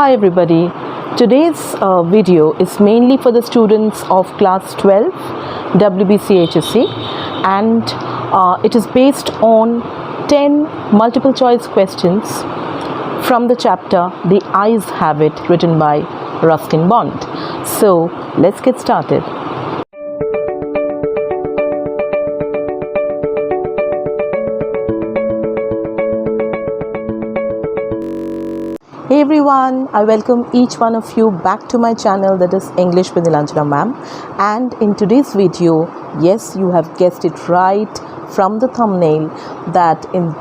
Hi everybody. Today's video is mainly for the students of class 12 WBCHSC, and it is based on 10 multiple choice questions from the chapter The Eyes Have It, written by Ruskin Bond. So let's get started. Hey everyone, I welcome each one of you back to my channel, that is English with Nilanjana ma'am. And in today's video, yes, you have guessed it right from the thumbnail, that in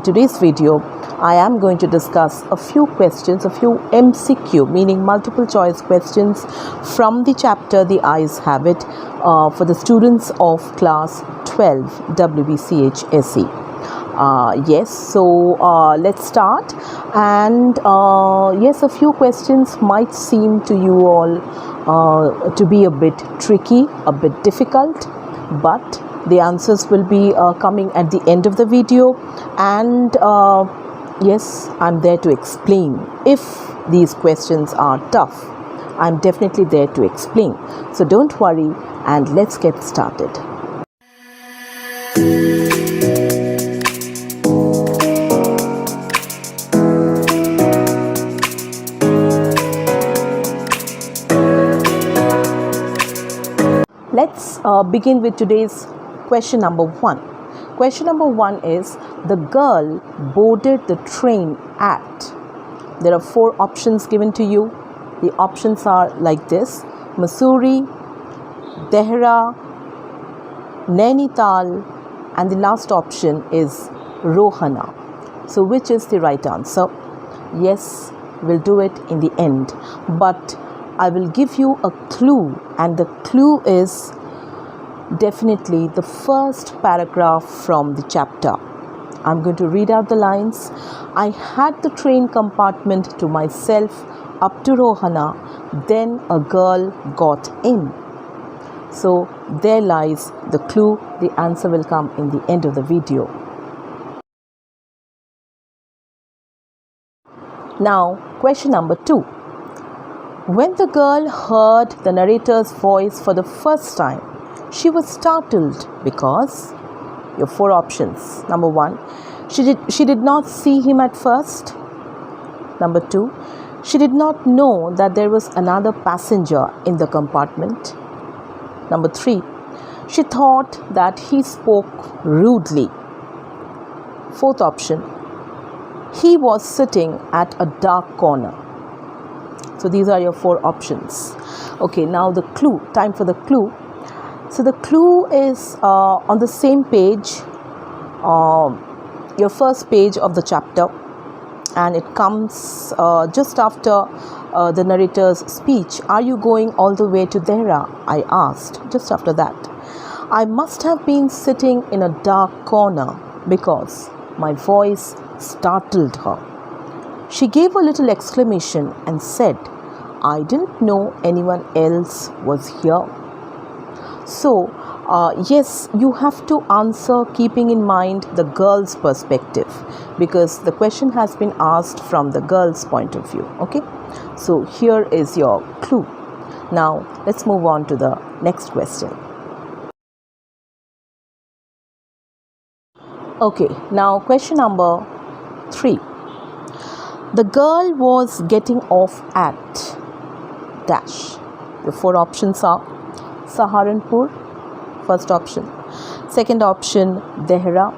today's video I am going to discuss a few questions, a few MCQ, meaning multiple choice questions from the chapter The Eyes Have It, for the students of class 12 WBCHSE. Let's start. And yes, a few questions might seem to you all to be a bit tricky, a bit difficult, but the answers will be coming at the end of the video. And yes, I'm there to explain. If these questions are tough, I'm definitely there to explain. So don't worry, and let's get started. Let's begin with today's question number 1. Question number 1 is, the girl boarded the train at. There are 4 options given to you. The options are like this: Mussoorie, Dehra, Nainital, and the last option is Rohana. So which is the right answer? Yes, we'll do it in the end, but I will give you a clue, and the clue is definitely the first paragraph from the chapter. I'm going to read out the lines. I had the train compartment to myself up to Rohana, then a girl got in. So there lies the clue. The answer will come in the end of the video. Now, question number 2. When the girl heard the narrator's voice for the first time, she was startled because your 4 options. Number 1, she did not see him at first. Number 2, she did not know that there was another passenger in the compartment. Number 3, she thought that he spoke rudely. 4th option, he was sitting at a dark corner. So these are your 4 options. Okay, now the clue. Time for the clue. So the clue is on the same page, your first page of the chapter, and it comes just after the narrator's speech. Are you going all the way to Dehra? I asked. Just after that, I must have been sitting in a dark corner because my voice startled her. She gave a little exclamation and said, I didn't know anyone else was here. So, yes, you have to answer keeping in mind the girl's perspective, because the question has been asked from the girl's point of view. Okay, so here is your clue. Now, let's move on to the next question. Okay, now question number 3. The girl was getting off at dash. The 4 options are Saharanpur, first option. Second option, Dehra.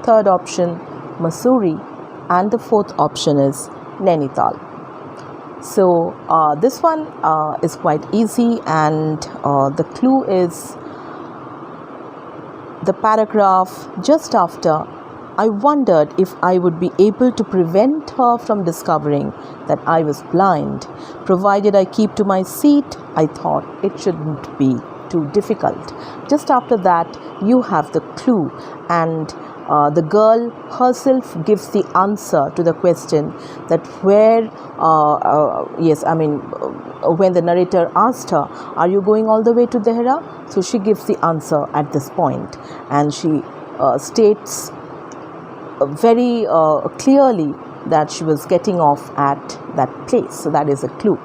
Third option, Mussoorie. And the 4th option is Nainital. So this one is quite easy, and the clue is the paragraph just after. I wondered if I would be able to prevent her from discovering that I was blind. Provided I keep to my seat, I thought it shouldn't be too difficult. Just after that, you have the clue, and the girl herself gives the answer to the question that when the narrator asked her, are you going all the way to Dehra? So she gives the answer at this point, and she states very clearly that she was getting off at that place. So that is a clue.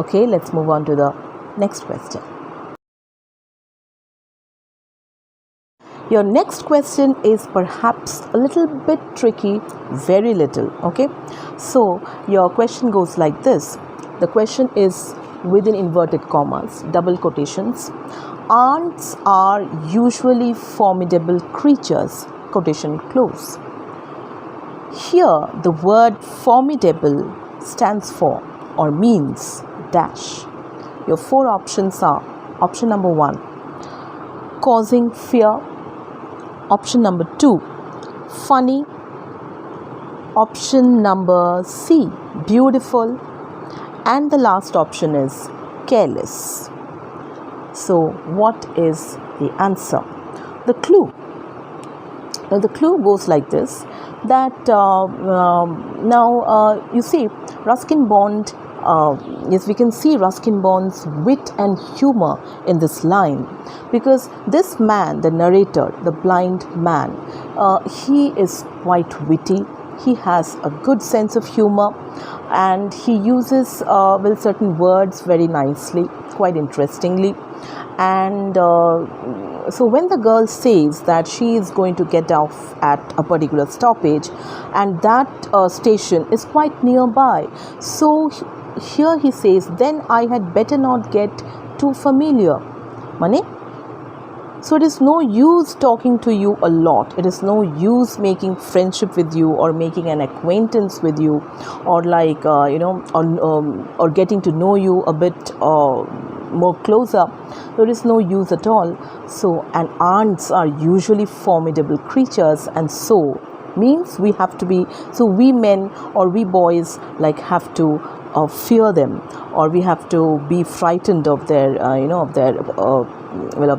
Okay, let's move on to the next question. Your next question is perhaps a little bit tricky, very little. Okay, so your question goes like this. The question is within inverted commas, double quotations. Ants are usually formidable creatures, quotation close. Here the word formidable stands for or means dash. Your four options are: option number 1, causing fear; option number 2, funny; option number C, beautiful; and the last option is careless. So what is the answer? The clue. Now the clue goes like this, that you see Ruskin Bond, yes, we can see Ruskin Bond's wit and humor in this line, because this man, the narrator, the blind man, he is quite witty. He has a good sense of humor, and he uses certain words very nicely, quite interestingly. And so when the girl says that she is going to get off at a particular stoppage, and that station is quite nearby, so here he says, then I had better not get too familiar. Mane? So it is no use talking to you a lot. It is no use making friendship with you, or making an acquaintance with you, or or getting to know you a bit more closer. There is no use at all. So, and ants are usually formidable creatures, and so means we have to be, so we men or we boys have to fear them, or we have to be frightened of their of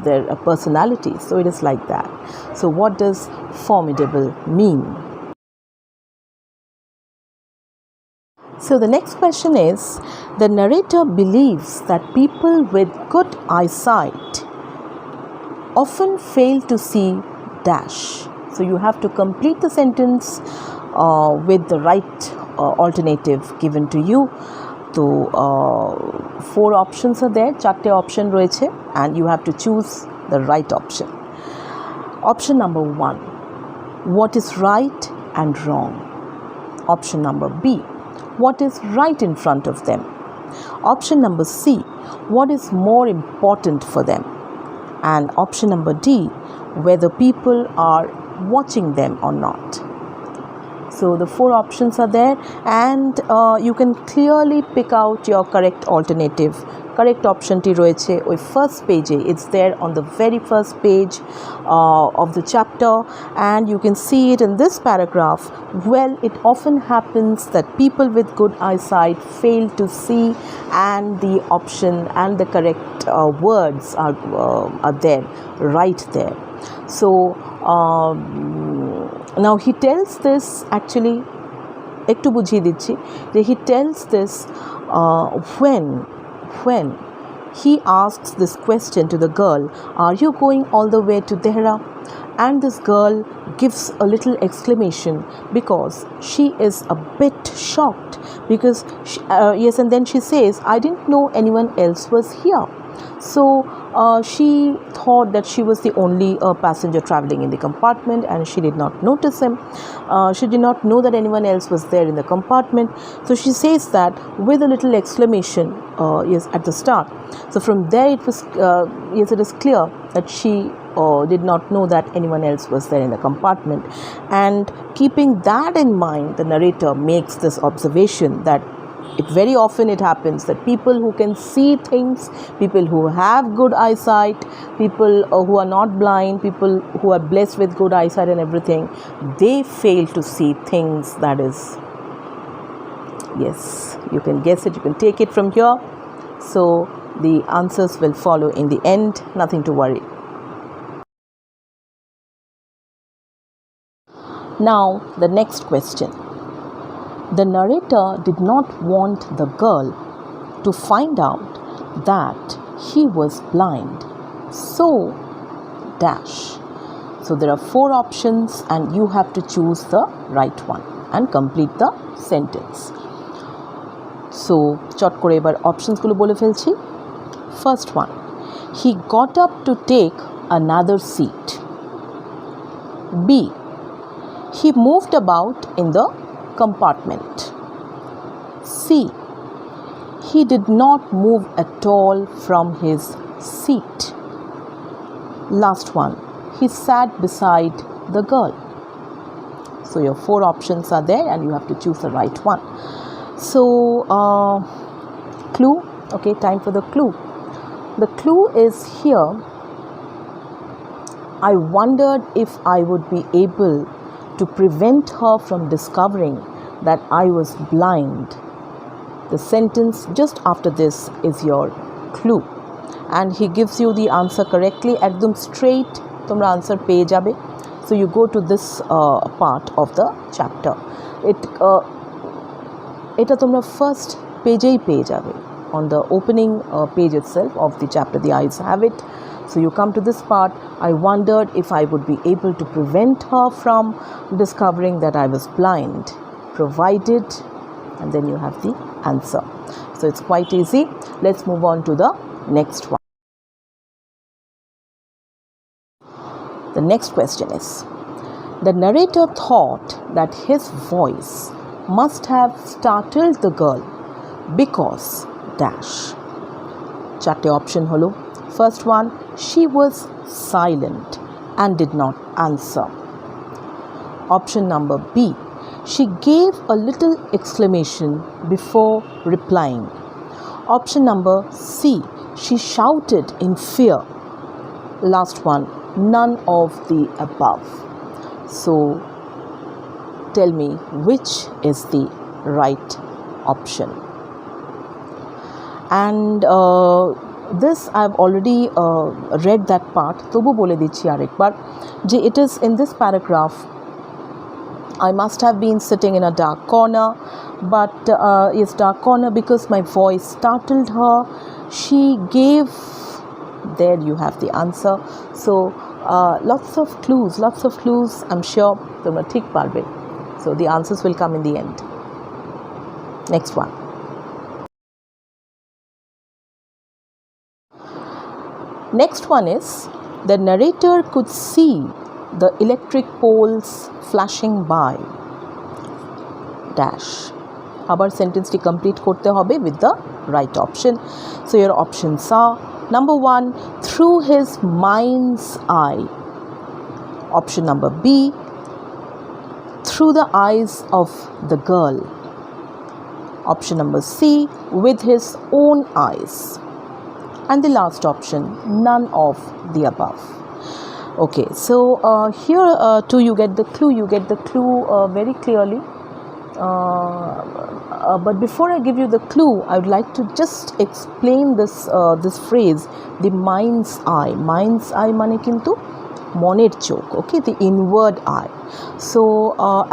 their personality. So it is like that. So what does formidable mean? So the next question is, the narrator believes that people with good eyesight often fail to see dash. So you have to complete the sentence with the right alternative given to you. So 4 options are there, 4 option royeche, and you have to choose the right option. Option number 1, what is right and wrong. Option number B, what is right in front of them. Option number C, what is more important for them. And option number D, whether people are watching them or not. So the 4 options are there, and you can clearly pick out your correct alternative. Correct option ti royeche oi first page, it's there on the very first page of the chapter, and you can see it in this paragraph. Well, it often happens that people with good eyesight fail to see, and the option and the correct words are there, right there. So now he tells this, actually ekটু বুঝিয়ে দিচ্ছি যে he tells this when he asks this question to the girl, are you going all the way to Dehra? And this girl gives a little exclamation because she is a bit shocked, because yes, and then she says, I didn't know anyone else was here. So she thought that she was the only passenger traveling in the compartment, and she did not notice him. She did not know that anyone else was there in the compartment. So she says that with a little exclamation, yes, at the start. So from there it was, yes, it is clear that she did not know that anyone else was there in the compartment. And keeping that in mind, the narrator makes this observation that very often it happens that people who can see things, people who have good eyesight, people who are not blind, people who are blessed with good eyesight and everything, they fail to see things. That is, yes, you can guess it, you can take it from here. So the answers will follow in the end, nothing to worry. Now the next question. The narrator did not want the girl to find out that he was blind. So dash. So there are 4 options and you have to choose the right one and complete the sentence. So চট করে এবার অপশনসগুলো বলে ফেলছি. First one, he got up to take another seat. B, he moved about in the compartment. C, he did not move at all from his seat. Last one, he sat beside the girl. So your 4 options are there and you have to choose the right one. So clue. Okay, time for the clue. The clue is here. I wondered if I would be able to prevent her from discovering that I was blind. The sentence just after this is your clue. And he gives you the answer correctly. Ekdom straight tomra answer peye jabe. So you go to this part of the chapter. Eta tomra first page ei peye jabe. On the opening page itself of the chapter, the eyes have it. So you come to this part. I wondered if I would be able to prevent her from discovering that I was blind, provided, and then you have the answer. So it's quite easy. Let's move on to the next one. The next question is, the narrator thought that his voice must have startled the girl because dash. Chatte option holo. First one, she was silent and did not answer. Option number B, she gave a little exclamation before replying. Option number C, she shouted in fear. Last one, none of the above. So tell me which is the right option. And this I've already read that part. Tobu bole dichi arekbar je it is in this paragraph. I must have been sitting in a dark corner, but yes, dark corner because my voice startled her. She gave. There you have the answer. So lots of clues. I'm sure tomra thik parbe. So the answers will come in the end. Next one. Next one is, the narrator could see the electric poles flashing by dash. Abar sentence ti complete korte hobe with the right option. So your options are, number 1, through his mind's eye. Option number B, through the eyes of the girl. Option number C, with his own eyes. And the last option, none of the above. Okay, so here too you get the clue. You get the clue very clearly. But before I give you the clue, I would like to just explain this phrase, the mind's eye. Mind's eye mane kintu moner chok. Okay, the inward eye. So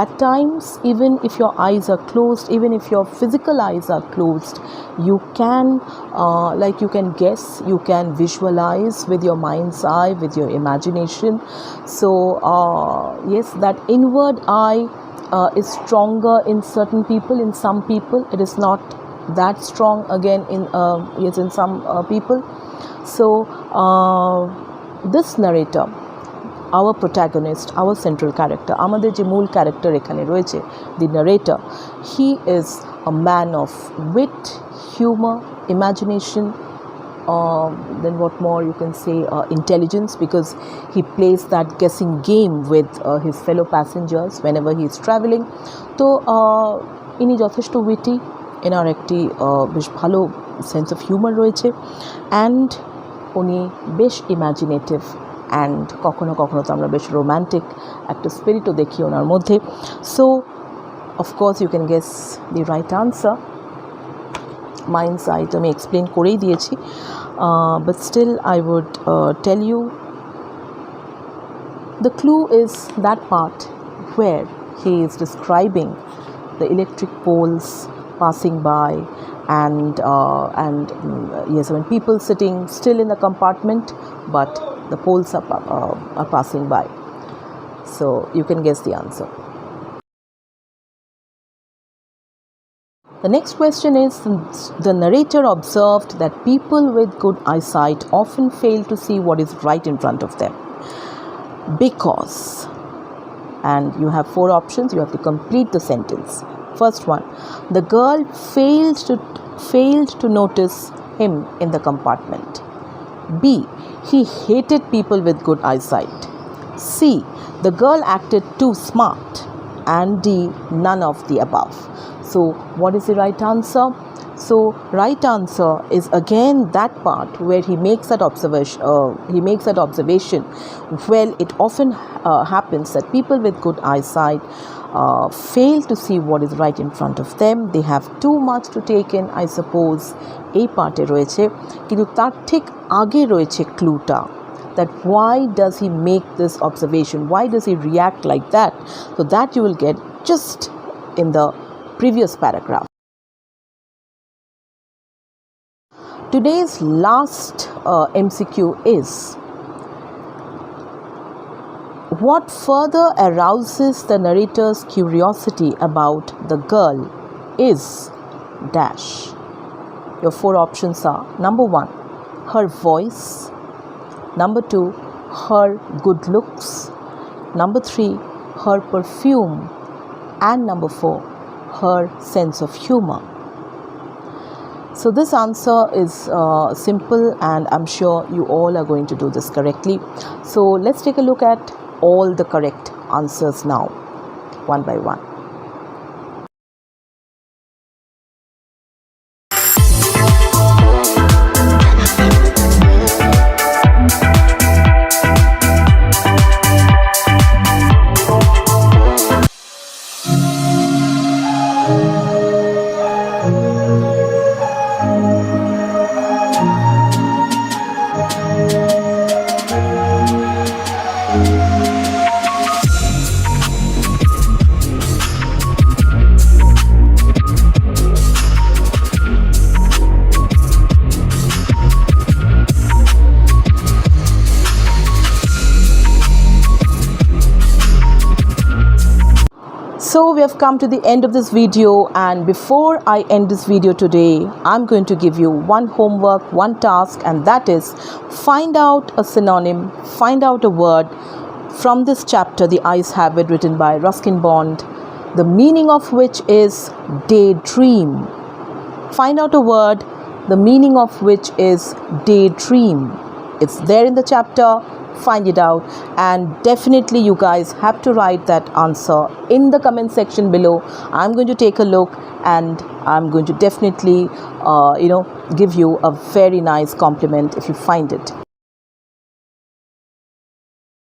at times, even if your eyes are closed, even if your physical eyes are closed, you can you can guess, you can visualize with your mind's eye, with your imagination. So yes, that inward eye is stronger in certain people. In some people it is not that strong again in some people. So this narrator, our protagonist, our central character, আমাদের যে মূল character এখানে রয়েছে, the narrator, he is a man of wit, humor, imagination, then what more you can say, intelligence, because he plays that guessing game with his fellow passengers whenever he is traveling. তো ইনি যথেষ্ট witty, এনার একটি বেশ ভালো sense of humour রয়েছে, and উনি বেশ ইমাজিনেটিভ, অ্যান্ড কখনো কখনো তো আমরা বেশ রোম্যান্টিক একটা স্পিরিটও দেখি ওনার মধ্যে. So of course you can guess the right answer. Minds I তো আমি এক্সপ্লেন করেই দিয়েছি, but still I would tell you the clue is that part where he is describing the electric poles passing by and yes, I mean people sitting still in the compartment, but the poles are passing by. So you can guess the answer. The next question is, the narrator observed that people with good eyesight often fail to see what is right in front of them. Because, and you have 4 options, you have to complete the sentence. First one, the girl failed to notice him in the compartment. B, he hated people with good eyesight. C, the girl acted too smart. And D, none of the above. So what is the right answer? So right answer is again that part where he makes that observation. Well, it often happens that people with good eyesight fail to see what is right in front of them. They have too much to take in, I suppose. এই পার্টে রয়েছে, কিন্তু তার ঠিক আগে রয়েছে ক্লুটা, that why does he make this observation, why does he react like that? So that you will get just in the previous paragraph. Today's last MCQ is, what further arouses the narrator's curiosity about the girl is dash. Your 4 options are: number 1, her voice; number 2, her good looks; number 3, her perfume; and number 4, her sense of humor. So this answer is simple, and I'm sure you all are going to do this correctly. So let's take a look at all the correct answers now, one by one. So we have come to the end of this video, and before I end this video today, I'm going to give you one homework, one task, and that is find out a synonym, find out a word from this chapter, The Eyes Have It, written by Ruskin Bond, the meaning of which is daydream. Find out a word, the meaning of which is daydream. It's there in the chapter. Find it out, and definitely you guys have to write that answer in the comment section below. I'm going to take a look, and I'm going to definitely give you a very nice compliment if you find it.